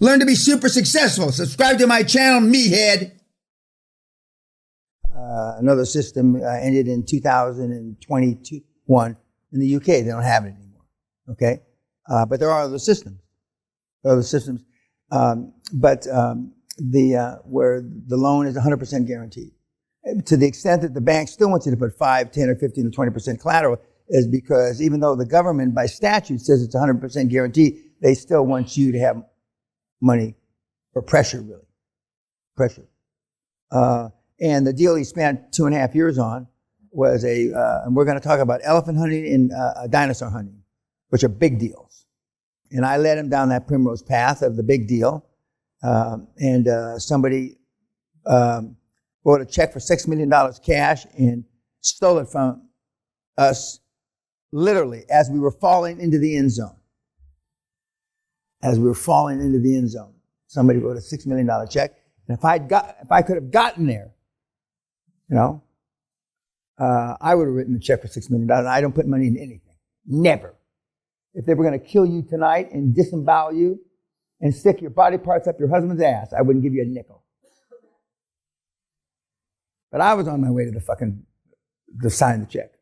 Learn to be super successful. Subscribe to my channel, Meathead. Another system ended in 2021 in the UK. They don't have it anymore. Okay, but there are other systems. Where the loan is 100% guaranteed. To the extent that the bank still wants you to put 5, 10, or 15, or 20% collateral is because even though the government by statute says it's 100% guaranteed, they still want you to have money for pressure, really. Pressure. And the deal he spent 2.5 years on was and we're going to talk about elephant hunting and dinosaur hunting, which are big deals. And I led him down that primrose path of the big deal. Somebody wrote a check for $6 million cash and stole it from us literally as we were falling into the end zone. As we were falling into the end zone, somebody wrote a $6 million check. And if I could have gotten there, I would have written a check for $6 million. I don't put money in anything. Never. If they were going to kill you tonight and disembowel you and stick your body parts up your husband's ass, I wouldn't give you a nickel. But I was on my way to to sign the check.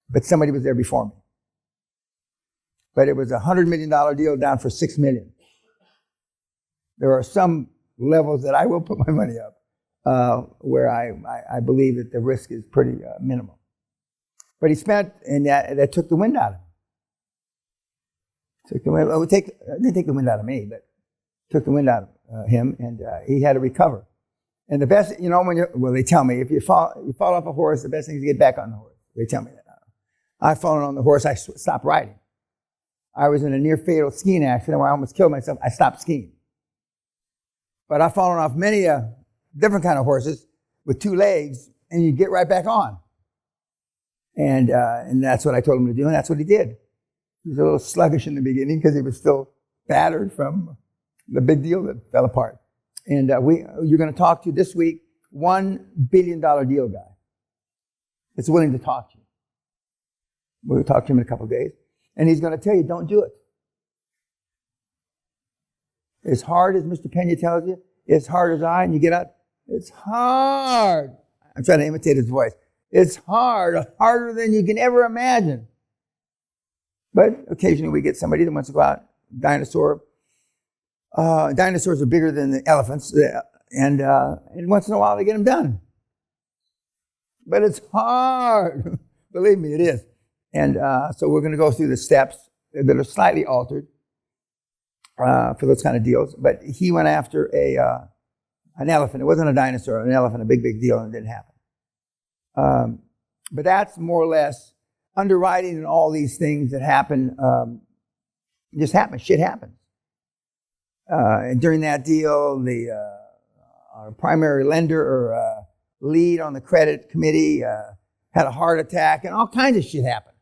But somebody was there before me. But it was a $100 million deal down for $6 million. There are some levels that I will put my money up where I believe that the risk is pretty minimal. But he spent, and that took the wind out of him. It didn't take the wind out of me, but took the wind out of him, and he had to recover. And the best, they tell me if you fall off a horse, the best thing is to get back on the horse. They tell me that. I've fallen on the horse, I stopped riding. I was in a near fatal skiing accident where I almost killed myself. I stopped skiing. But I've fallen off many different kind of horses with 2 legs, and you get right back on. And that's what I told him to do, and that's what he did. He was a little sluggish in the beginning because he was still battered from the big deal that fell apart. And you're going to talk to this week $1 billion deal guy that's willing to talk to you. We'll talk to him in a couple of days. And he's going to tell you, don't do it. As hard as Mr. Peña tells you, as hard as and you get out, it's hard. I'm trying to imitate his voice. It's hard, harder than you can ever imagine. But occasionally we get somebody that wants to go out, dinosaurs are bigger than the elephants, and once in a while they get them done. But it's hard. Believe me, it is. And so we're going to go through the steps that are slightly altered for those kind of deals. But he went after an elephant. It wasn't a dinosaur, an elephant, a big, big deal, and it didn't happen. But that's more or less underwriting and all these things that happen, just happen. Shit happens. And during that deal, our primary lender or lead on the credit committee had a heart attack, and all kinds of shit happened.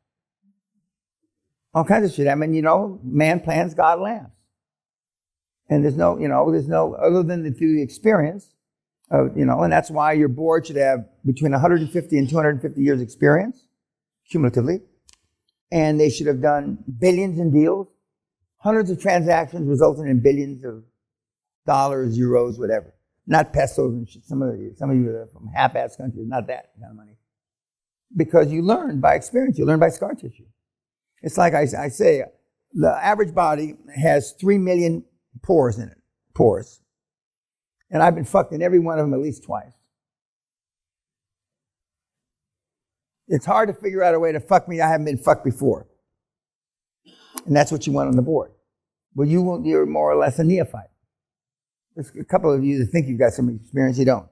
All kinds of shit happened. Man plans, God laughs. And there's no, other than through the experience, and that's why your board should have between 150 and 250 years experience, cumulatively. And they should have done billions in deals, hundreds of transactions resulting in billions of dollars, euros, whatever. Not pesos and shit. Some of you are from half-ass countries, not that kind of money. Because you learn by experience, you learn by scar tissue. It's like I say, the average body has 3 million pores in it, pores. And I've been fucked in every one of them at least twice. It's hard to figure out a way to fuck me I haven't been fucked before. And that's what you want on the board. Well, you're more or less a neophyte. There's a couple of you that think you've got some experience, you don't.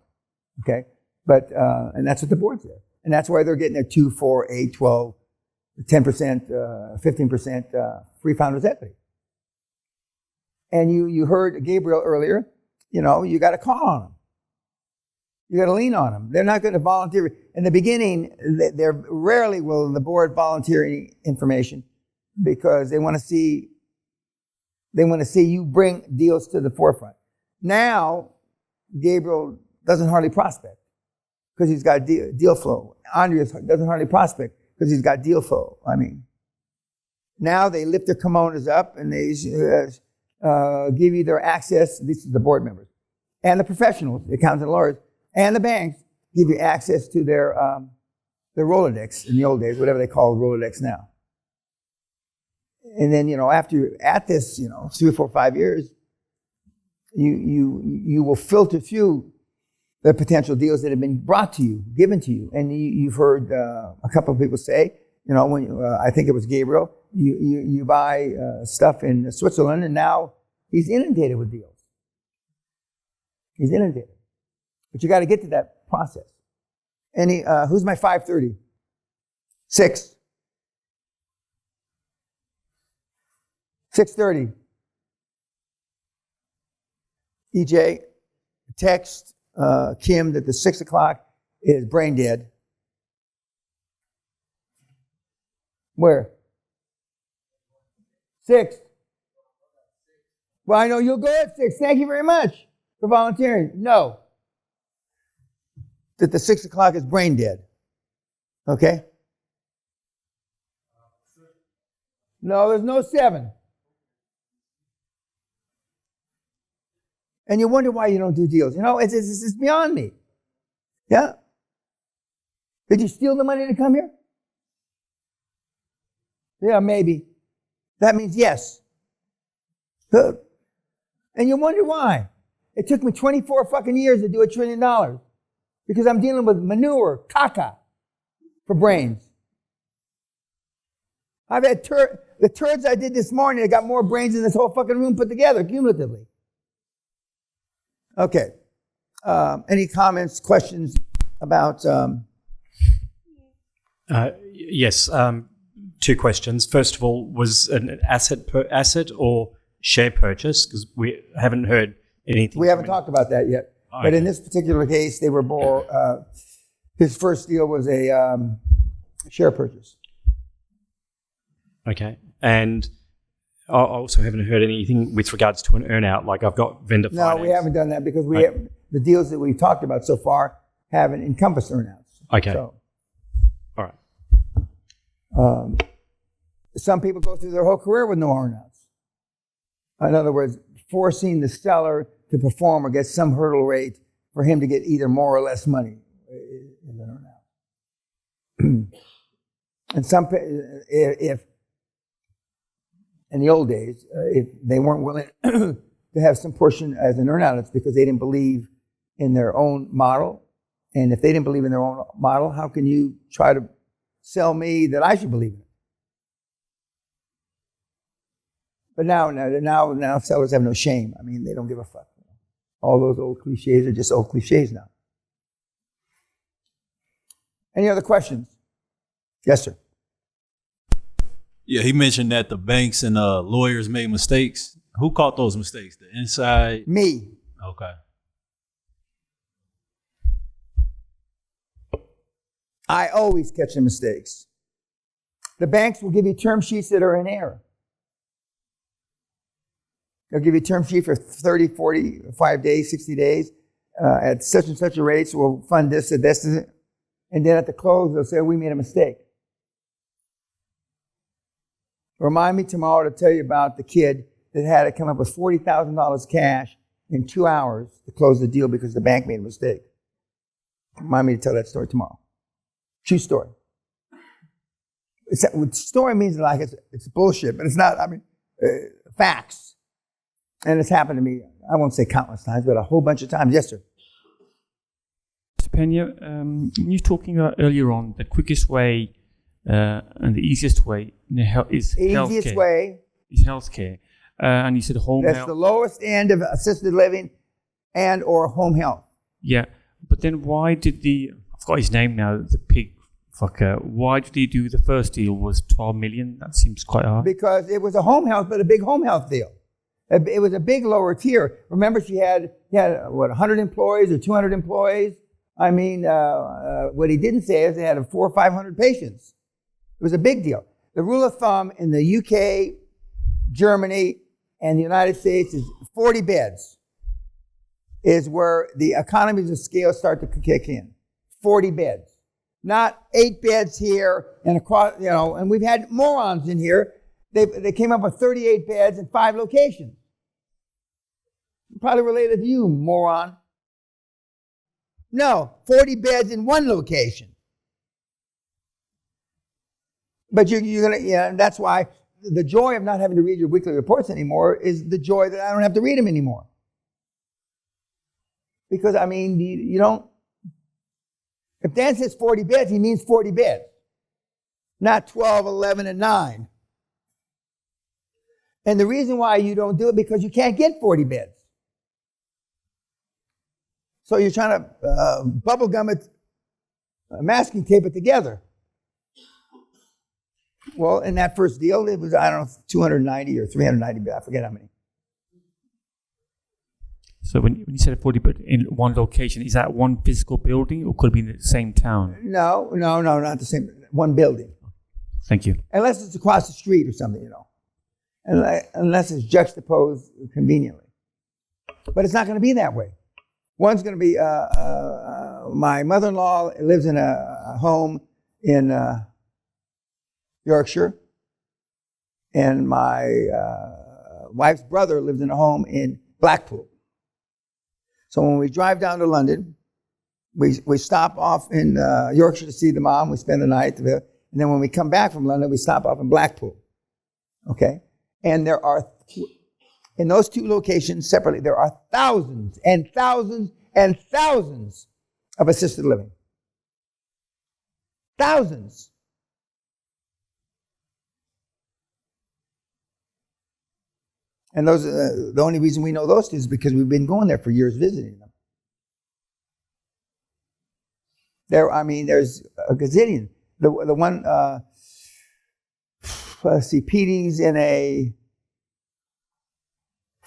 Okay? But, and that's what the board's there. And that's why they're getting their 2, 4, 8, 12, 10%, 15% free founders equity. And you heard Gabriel earlier, you got to call on them. You got to lean on them. They're not going to volunteer. In the beginning, they're rarely will the board volunteer any information because they want to see you bring deals to the forefront. Now, Gabriel doesn't hardly prospect because he's got deal flow. Andreas doesn't hardly prospect because he's got deal flow. I mean, now they lift their kimonos up and they give you their access. This is the board members and the professionals, the accountants and lawyers, and the banks give you access to their Rolodex in the old days, whatever they call Rolodex now. And then, after you're at this, 3 or 4 or 5 years, you will filter through the potential deals that have been brought to you, given to you. And you've heard a couple of people say, when I think it was Gabriel, you buy stuff in Switzerland, and now he's inundated with deals. He's inundated. But you got to get to that process. Who's my 530? 6. 6:30. EJ, text Kim that the 6 o'clock is brain dead. Where? 6. Well, I know you'll go at 6. Thank you very much for volunteering. No. That the 6 o'clock is brain dead. Okay? No, there's no 7. And you wonder why you don't do deals. It's beyond me. Yeah? Did you steal the money to come here? Yeah, maybe. That means yes. And you wonder why. It took me 24 fucking years to do $1 trillion. Because I'm dealing with manure, caca, for brains. I've had the turds I did this morning, I got more brains than this whole fucking room put together, cumulatively. Okay. Any comments, questions about... Yes. 2 questions. First of all, was an asset or share purchase? Because we haven't heard anything. We haven't talked about that yet. Okay. But in this particular case, they were more... his first deal was a share purchase. Okay. And I also haven't heard anything with regards to an earn-out, like I've got vendor finance. No, we haven't done that because the deals that we've talked about so far haven't encompassed earn-outs. Okay. So, all right. Some people go through their whole career with no earn-outs. In other words, forcing the seller to perform or get some hurdle rate for him to get either more or less money is an earn-out. And if in the old days, if they weren't willing to have some portion as an earn-out, it's because they didn't believe in their own model. And if they didn't believe in their own model, how can you try to sell me that I should believe in it? But now sellers have no shame. I mean, they don't give a fuck. All those old cliches are just old cliches now. Any other questions? Yes, sir. Yeah, he mentioned that the banks and lawyers made mistakes. Who caught those mistakes? The inside? Me. Okay. I always catch the mistakes. The banks will give you term sheets that are in error. They'll give you a term sheet for 30, 45 days, 60 days, at such and such a rate, so we'll fund this and this. And then at the close, they'll say, we made a mistake. Remind me tomorrow to tell you about the kid that had to come up with $40,000 cash in 2 hours to close the deal because the bank made a mistake. Remind me to tell that story tomorrow. True story. Story means like it's bullshit, but it's not, facts. And it's happened to me, I won't say countless times, but a whole bunch of times. Yes, sir. Mr. Peña, you were talking about earlier on the quickest way and the easiest way is healthcare. Easiest way is healthcare. And you said home health. That's the lowest end of assisted living and or home health. Yeah. But then why did I forgot his name now, the pig fucker, why did he do the first deal was 12 million? That seems quite hard. Because it was a home health, but a big home health deal. It was a big lower tier. Remember, she had 100 employees or 200 employees? What he didn't say is they had 400 or 500 patients. It was a big deal. The rule of thumb in the UK, Germany, and the United States is 40 beds is where the economies of scale start to kick in. 40 beds. Not 8 beds here and across, and we've had morons in here. They came up with 38 beds in 5 locations. Probably related to you, moron. No, 40 beds in one location. But you're going to, yeah, that's why the joy of not having to read your weekly reports anymore is the joy that I don't have to read them anymore. Because, I mean, you don't, if Dan says 40 beds, he means 40 beds. Not 12, 11, and 9. And the reason why you don't do it, because you can't get 40 beds. So you're trying to bubble gum it, masking tape it together. Well, in that first deal, it was, I don't know, 290 or 390, I forget how many. So when you said 40 bed in one location, is that one physical building or could it be in the same town? No, not the same. One building. Thank you. Unless it's across the street or something, you know. Unless it's juxtaposed conveniently. But it's not going to be that way. One's going to be, my mother-in-law lives in a home in Yorkshire, and my wife's brother lives in a home in Blackpool. So when we drive down to London, we stop off in Yorkshire to see the mom, we spend the night, and then when we come back from London, we stop off in Blackpool. Okay? And there are, in those two locations separately, there are thousands and thousands and thousands of assisted living. Thousands. And those, the only reason we know those two is because we've been going there for years visiting them. There's a gazillion. The one, let's see, PD's in a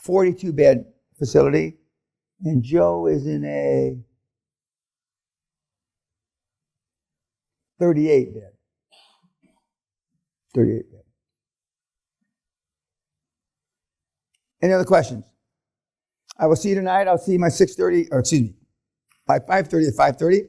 42-bed facility, and Joe is in a 38-bed. 38-bed. Any other questions? I will see you tonight. I'll see you by 6:30, or excuse me, by 5:30 to 5:30.